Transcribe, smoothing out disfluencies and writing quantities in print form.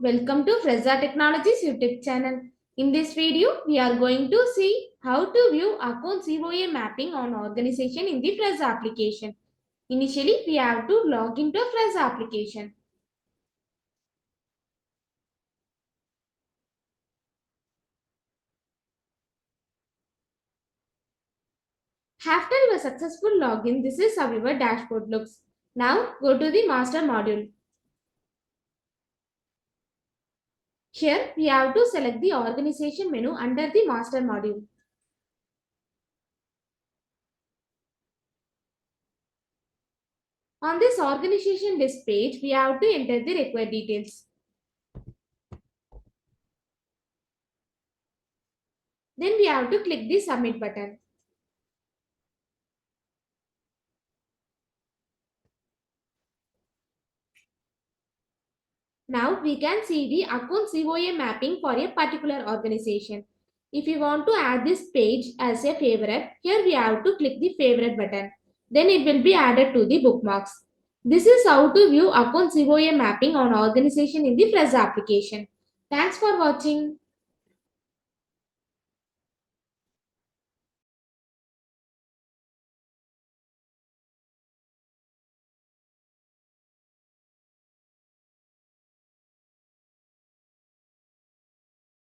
Welcome to Fresa Technologies YouTube channel. In this video, we are going to see how to view account COA mapping on organization in the Fresa application. Initially, we have to log into Fresa application. After your successful login, this is how your dashboard looks. Now, go to the master module. Here, we have to select the organization menu under the master module. On this organization list page, we have to enter the required details. Then we have to click the submit button. Now we can see the account COA mapping for a particular organization. If you want to add this page as a favorite, here we have to click the favorite button. Then it will be added to the bookmarks. This is how to view account COA mapping on organization in the Fresa application. Thanks for watching.